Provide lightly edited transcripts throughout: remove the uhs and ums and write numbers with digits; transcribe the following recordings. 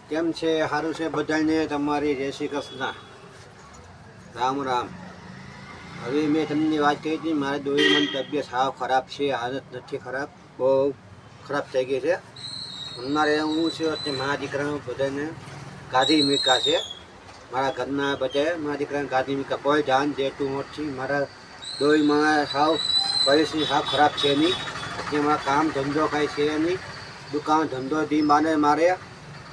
કેમ છે? સારું છે બધાને? તમારી જય શ્રી કૃષ્ણ, રામ રામ. હવે મેં તમને વાત કહી હતી, મારી દોરીમાંની તબિયત સાવ ખરાબ છે, હાલત નથી ખરાબ, બહુ ખરાબ થઈ ગઈ છે. અમારે હું છે તે મારા દીકરાનું બધાને ગાદી મૂક્યા છે. મારા ઘરના બધાએ મારા દીકરાને ગાદી મૂક્યા, કોઈ ધ્યાન દેતું નથી. મારા દોરીમાં સાવ પરિસ્થિતિ સાવ ખરાબ છે નહીં. અત્યારમાં કામ ધંધો કાંઈ છે નહીં, દુકાન ધંધો દી મારે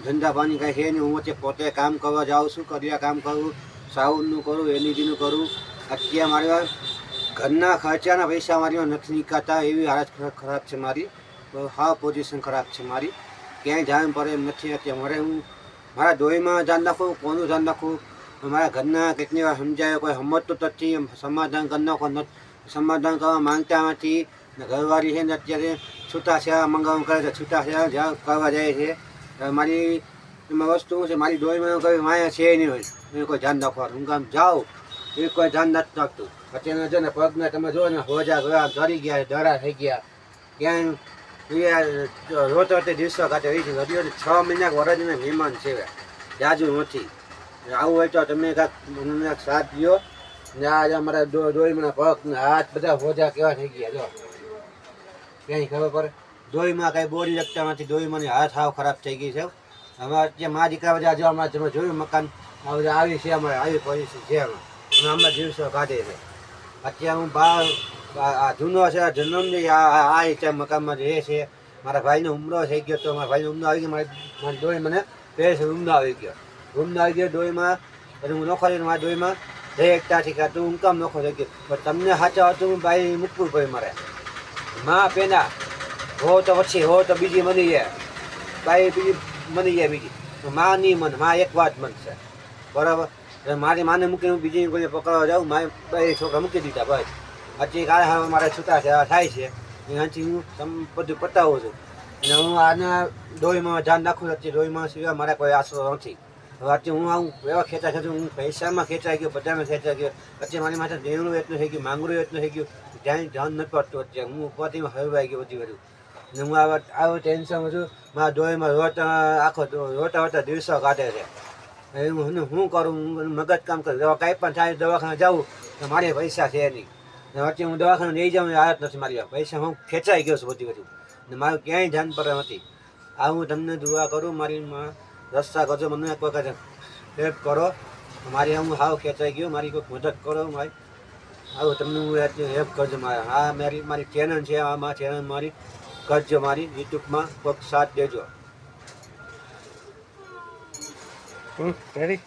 ધંધા પાણી કાંઈ છે નહીં. હું પોતે કામ કરવા જાઉં છું, કડિયા કામ કરું, સાઉન્ડનું કરું, એલઈડીનું કરું. અત્યારે મારી ઘરના ખર્ચાના પૈસા મારી નથી નીકળતા, એવી હાલત ખરાબ છે મારી. હા, પોઝિશન ખરાબ છે મારી, ક્યાંય ધ્યાન પડે એમ નથી. અત્યારે મારે હું મારા દોરીમાં ધ્યાન રાખું, કોનું ધ્યાન રાખું? મારા ઘરના કેટલી વાર સમજાય, કોઈ સમજતું નથી. સમાધાન કરી નાખો, સમાધાન કરવા માંગતા નથી. ઘરવાળી છે ને અત્યારે છૂટાછેડા મંગાવવાનું કરે છે, છૂટાછેડા જ્યાં કરવા જાય છે. મારી એમાં વસ્તુ શું છે, મારી દોરીમાં કોઈ માયા છે નહીં હોય, એને કોઈ ધ્યાન રાખવાનું. હું કામ જાઉં એ કોઈ ધ્યાન નથી રાખતું. અત્યારના જો ને પગને તમે જો ને હોજા ગયા, ધરી ગયા, દડા થઈ ગયા, ક્યાંય રોતો તે દિવસો કાઢે એ છે. હજી 6 મહિના વરજના મહેમાન છે, જાજુ નથી. આવું હોય તો તમે કાંઈક મને સાથ દો ને. આજે અમારા દોરીમાં પગ ને હાથ બધા હોજા કેવા થઈ ગયા, જો ક્યાંય ખબર પડે? દોરીમાં કાંઈ બોરી લગતા નથી, દોરીમાંની હાથ સાવ ખરાબ થઈ ગઈ છે. હવે અત્યારે મારા દીકરા બધા જો અમારે તમે જોયું મકાન આવી છે, અમારે આવી પરિસ્થિતિ છે. અમે આમાં દિવસો કાઢે છે. અત્યારે હું આ જૂનો છે, જન્મ આ રીતે મકાનમાં રહે છે. મારા ભાઈનો ઉમરો થઈ ગયો, તો મારા ભાઈનો ઉમરો આવી ગયો, મારી દોરી મને પહેરે છે, ઉમરો આવી ગયો, દોરીમાં. પછી હું નોખો લઈને મારા દોરીમાં જઈ એકતાથી કે તું હું કામ નોખો થઈ ગયો. પણ તમને સાચા હતું હું ભાઈ મૂકવું પડે મારે. માં પેના હો તો પછી હો તો બીજી મની જાય, ભાઈ બીજી મની જાય બીજી. માં નહીં મને, માં એક વાત મન છે, બરાબર. મારી માને મૂકીને હું બીજી કોઈ પકડવા જાઉં, મારે બે છોકરા મૂકી દીધા ભાઈ. હજી કાલે હવે મારે છૂટા થાય છે, એનાથી હું બધું પતાવું છું. અને હું આના દોરીમાં ધ્યાન રાખું. અત્યારે દોરીમાં સિવાય મારા કોઈ આશરો નથી. હવે અત્યારે હું આવું એવા ખેંચા ખેંચું, હું પૈસામાં ખેંચાઈ ગયો, બધામાં ખેંચાઈ ગયો. અત્યારે મારી માથે દેણું એટલું થઈ ગયું, માંગણું એટલું થઈ ગયું, ધ્યાન નથી પડતું. અત્યારે હું પોતીમાં હરવાઈ ગયો બધી બધું. અને હું આવું ટેન્શનમાં છું. મારા દોરીમાં રોતા રોતા દિવસો કાઢે છે. હું કરું? હું મગજ કામ કરું. કાંઈ પણ થાય દવાખાને જાઉં તો મારે પૈસા છે નહીં. અત્યારે હું દવાખાને લઈ જાઉં એ હાલત નથી મારી. પૈસા હું ખેંચાઈ ગયો છું બધું. ને મારું ક્યાંય ધ્યાન પડે નથી. આ હું તમને દુઆ કરું, મારી રસ્તા કરજો, મને એક વખત હેલ્પ કરો. મારી હું હાવ ખેંચાઈ ગયો, મારી કોઈક મદદ કરો. મારી આવું તમને હું હેલ્પ કરજો. મારે મારી ચેનલ છે, આ ચેનલ મારી કરજો, મારી યુટ્યુબમાં કોઈક સાથ દેજો. રેડી.